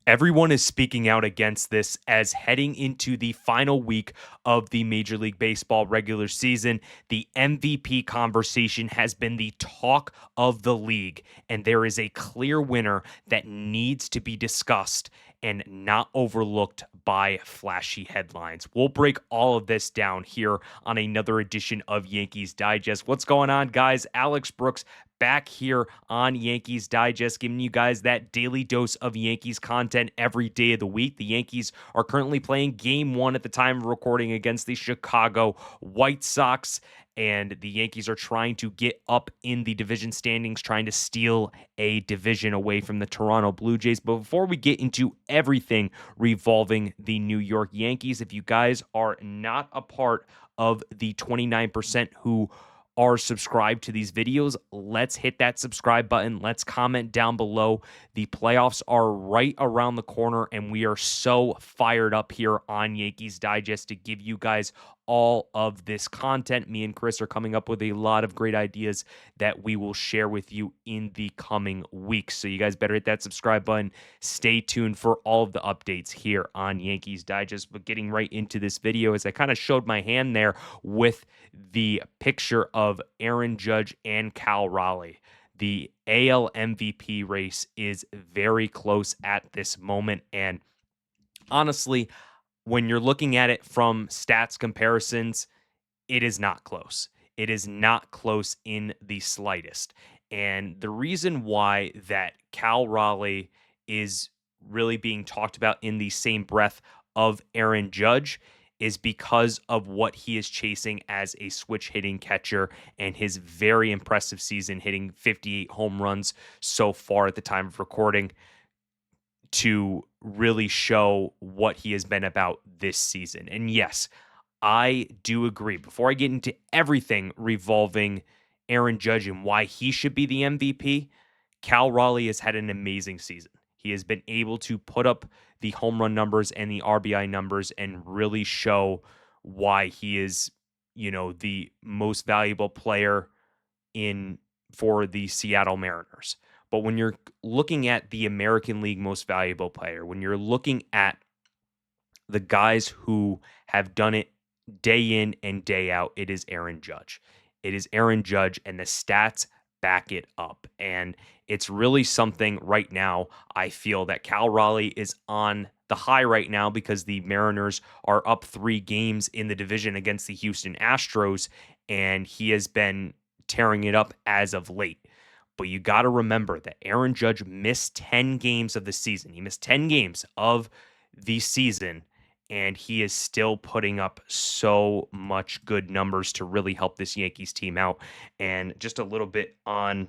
Everyone is speaking out against this as heading into the final week of the Major League Baseball regular season, the MVP conversation has been the talk of the league, and there is a clear winner that needs to be discussed and not overlooked by flashy headlines. We'll break all of this down here on another edition of Yankees Digest. What's going on, guys? Alex Brooks back here on Yankees Digest, giving you guys that daily dose of Yankees content every day of the week. The Yankees are currently playing game one at the time of recording against the Chicago White Sox, and the Yankees are trying to get up in the division standings, trying to steal a division away from the Toronto Blue Jays. But before we get into everything revolving the New York Yankees, if you guys are not a part of the 29% who are subscribed to these videos, let's hit that subscribe button. Let's comment down below. The playoffs are right around the corner, and we are so fired up here on Yankees Digest to give you guys all of this content. Me and Chris are coming up with a lot of great ideas that we will share with you in the coming weeks. So you guys better hit that subscribe button. Stay tuned for all of the updates here on Yankees Digest. But getting right into this video, as I kind of showed my hand there with the picture of Aaron Judge and Cal Raleigh. The AL MVP race is very close at this moment. And honestly, when you're looking at it from stats comparisons, it is not close. It is not close in the slightest. And the reason why that Cal Raleigh is really being talked about in the same breath of Aaron Judge is because of what he is chasing as a switch hitting catcher and his very impressive season, hitting 58 home runs so far at the time of recording, to really show what he has been about this season. And yes, I do agree. Before I get into everything revolving Aaron Judge and why he should be the MVP, Cal Raleigh has had an amazing season. He has been able to put up the home run numbers and the RBI numbers and really show why he is, the most valuable player for the Seattle Mariners. But when you're looking at the American League most valuable player, when you're looking at the guys who have done it day in and day out, it is Aaron Judge. It is Aaron Judge, and the stats back it up. And it's really something right now. I feel that Cal Raleigh is on the high right now because the Mariners are up 3 games in the division against the Houston Astros, and he has been tearing it up as of late. But you got to remember that Aaron Judge missed 10 games of the season. He missed 10 games of the season, and he is still putting up so much good numbers to really help this Yankees team out. And just a little bit on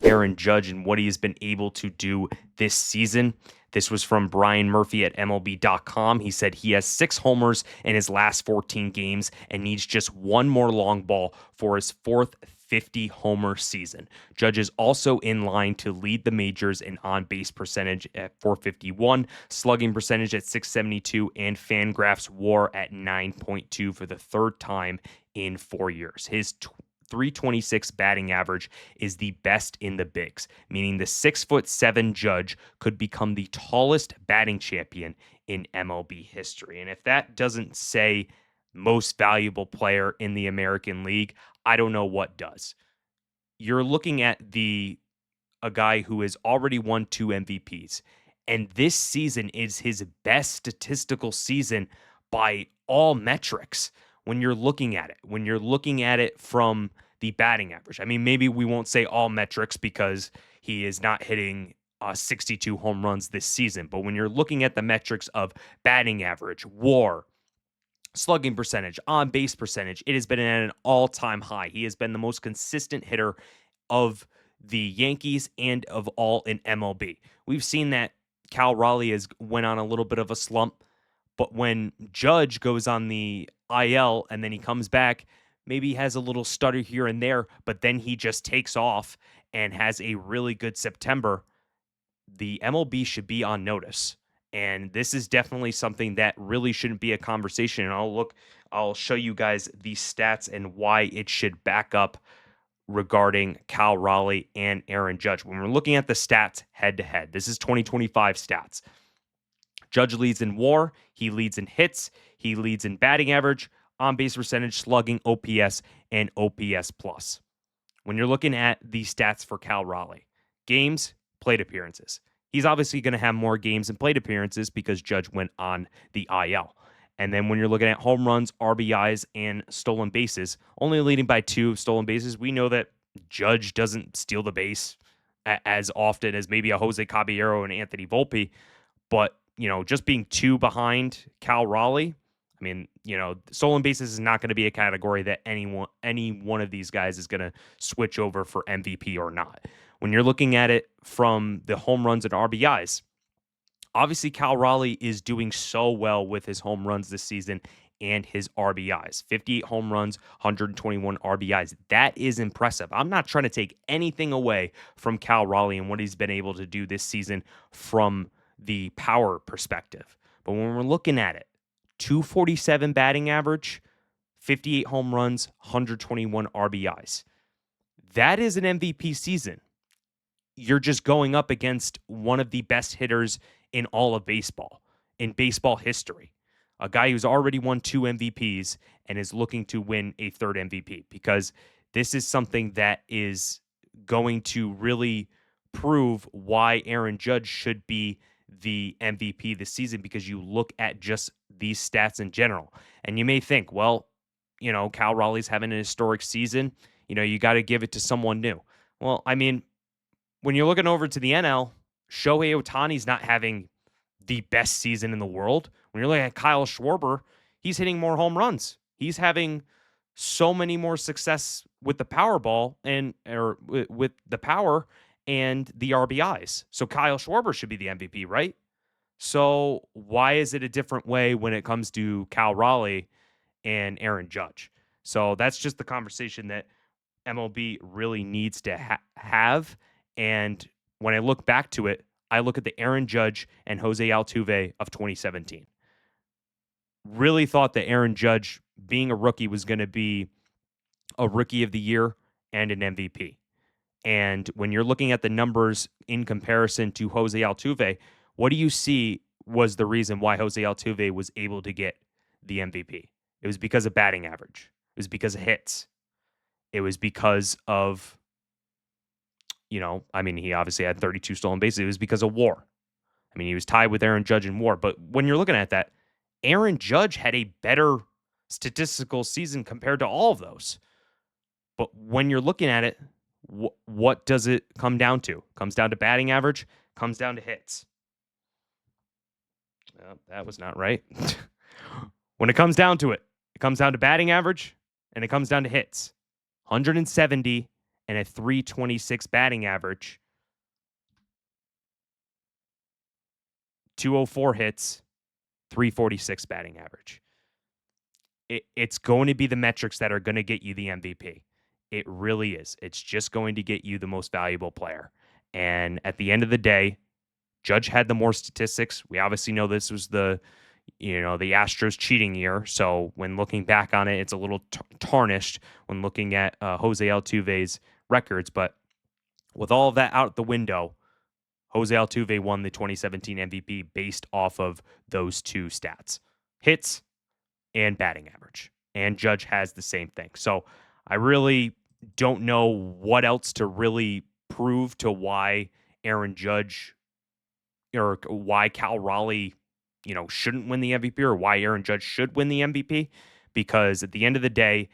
Aaron Judge and what he has been able to do this season. This was from Brian Murphy at MLB.com. He said he has 6 homers in his last 14 games and needs just one more long ball for his 4th 50-homer season. Judge is also in line to lead the majors in on-base percentage at 451, slugging percentage at 672, and Fangraphs WAR at 9.2 for the 3rd time in 4 years. His 326 batting average is the best in the bigs, meaning the 6'7" Judge could become the tallest batting champion in MLB history. And if that doesn't say most valuable player in the American League, I don't know what does. You're looking at a guy who has already won 2 MVPs, and this season is his best statistical season by all metrics. When you're looking at it from the batting average. I mean, maybe we won't say all metrics because he is not hitting 62 home runs this season. But when you're looking at the metrics of batting average, WAR, slugging percentage, on-base percentage, it has been at an all-time high. He has been the most consistent hitter of the Yankees and of all in MLB. We've seen that Cal Raleigh went on a little bit of a slump, but when Judge goes on the IL and then he comes back, maybe he has a little stutter here and there, but then he just takes off and has a really good September. The MLB should be on notice. And this is definitely something that really shouldn't be a conversation. And I'll show you guys these stats and why it should back up regarding Cal Raleigh and Aaron Judge. When we're looking at the stats head to head, this is 2025 stats. Judge leads in WAR, he leads in hits, he leads in batting average, on base percentage, slugging, OPS, and OPS plus. When you're looking at the stats for Cal Raleigh, games, plate appearances. He's obviously going to have more games and plate appearances because Judge went on the IL. And then when you're looking at home runs, RBIs, and stolen bases, only leading by 2 stolen bases, we know that Judge doesn't steal the base as often as maybe a Jose Caballero and Anthony Volpe. But, just being 2 behind Cal Raleigh, I mean, stolen bases is not going to be a category that any one of these guys is going to switch over for MVP or not. When you're looking at it from the home runs and RBIs, obviously Cal Raleigh is doing so well with his home runs this season and his RBIs. 58 home runs, 121 RBIs. That is impressive. I'm not trying to take anything away from Cal Raleigh and what he's been able to do this season from the power perspective. But when we're looking at it, 247 batting average, 58 home runs, 121 RBIs. That is an MVP season. You're just going up against one of the best hitters in all of baseball, in baseball history. A guy who's already won 2 MVPs and is looking to win a 3rd MVP, because this is something that is going to really prove why Aaron Judge should be the MVP this season, because you look at just these stats in general. And you may think, well, Cal Raleigh's having an historic season. You got to give it to someone new. Well, I mean, when you're looking over to the NL, Shohei Ohtani's not having the best season in the world. When you're looking at Kyle Schwarber, he's hitting more home runs. He's having so many more success with the Powerball or with the power and the RBIs. So Kyle Schwarber should be the MVP, right? So why is it a different way when it comes to Cal Raleigh and Aaron Judge? So that's just the conversation that MLB really needs to have. And when I look back to it, I look at the Aaron Judge and Jose Altuve of 2017. Really thought that Aaron Judge, being a rookie, was going to be a Rookie of the Year and an MVP. And when you're looking at the numbers in comparison to Jose Altuve, what do you see was the reason why Jose Altuve was able to get the MVP? It was because of batting average. It was because of hits. It was because of, he obviously had 32 stolen bases. It was because of WAR. He was tied with Aaron Judge in WAR. But when you're looking at that, Aaron Judge had a better statistical season compared to all of those. But when you're looking at it, what does it come down to? It comes down to batting average, comes down to hits. That was not right. When it comes down to it, it comes down to batting average and it comes down to hits. 170 and a 326 batting average. 204 hits, 346 batting average. It's going to be the metrics that are going to get you the MVP. It really is. It's just going to get you the most valuable player. And at the end of the day, Judge had the more statistics. We obviously know this was the Astros cheating year. So when looking back on it, it's a little tarnished when looking at Jose Altuve's records. But with all of that out the window, Jose Altuve won the 2017 MVP based off of those 2 stats, hits and batting average. And Judge has the same thing. So I really don't know what else to really prove to why Aaron Judge or why Cal Raleigh, shouldn't win the MVP, or why Aaron Judge should win the MVP, because at the end of the day,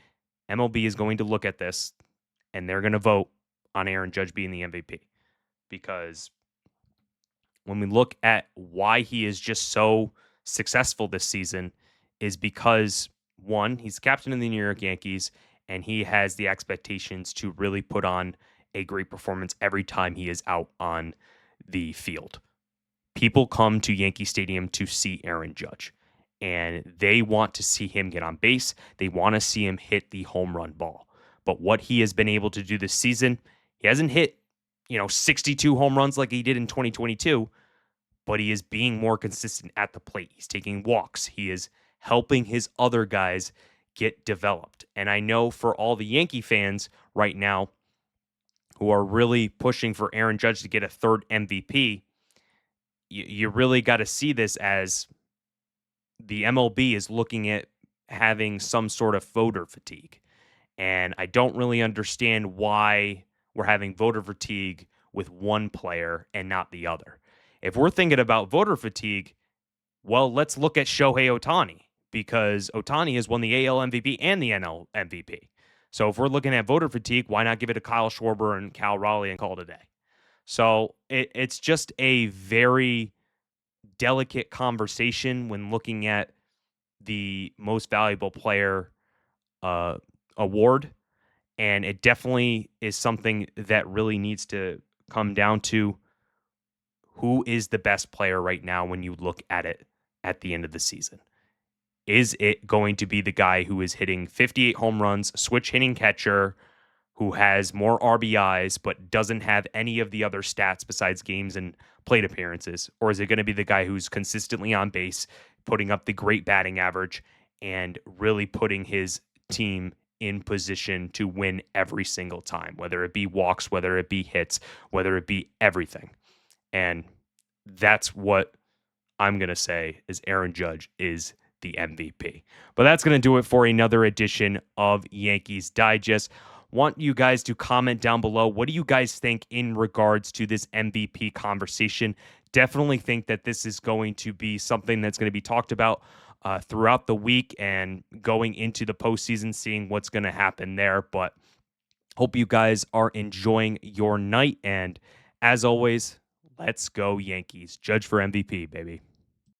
MLB is going to look at this and they're going to vote on Aaron Judge being the MVP. Because when we look at why he is just so successful this season is because, one, he's the captain of the New York Yankees, and he has the expectations to really put on a great performance every time he is out on the field. People come to Yankee Stadium to see Aaron Judge, and they want to see him get on base. They want to see him hit the home run ball. But what he has been able to do this season, he hasn't hit, 62 home runs like he did in 2022, but he is being more consistent at the plate. He's taking walks. He is helping his other guys get developed. And I know for all the Yankee fans right now, who are really pushing for Aaron Judge to get a third MVP, you really got to see this as the MLB is looking at having some sort of voter fatigue. And I don't really understand why we're having voter fatigue with one player and not the other. If we're thinking about voter fatigue, well, let's look at Shohei Ohtani because Ohtani has won the AL MVP and the NL MVP. So if we're looking at voter fatigue, why not give it to Kyle Schwarber and Cal Raleigh and call it a day? So it's just a very delicate conversation when looking at the most valuable player uh, award. And it definitely is something that really needs to come down to who is the best player right now when you look at it at the end of the season. Is it going to be the guy who is hitting 58 home runs, switch hitting catcher, who has more RBIs but doesn't have any of the other stats besides games and plate appearances? Or is it going to be the guy who's consistently on base, putting up the great batting average, and really putting his team in position to win every single time, whether it be walks, whether it be hits, whether it be everything? And that's what I'm going to say is Aaron Judge is the MVP. But that's going to do it for another edition of Yankees Digest. Want you guys to comment down below. What do you guys think in regards to this MVP conversation? Definitely think that this is going to be something that's going to be talked about throughout the week and going into the postseason, seeing what's going to happen there. But hope you guys are enjoying your night. And as always, let's go Yankees. Judge for MVP, baby.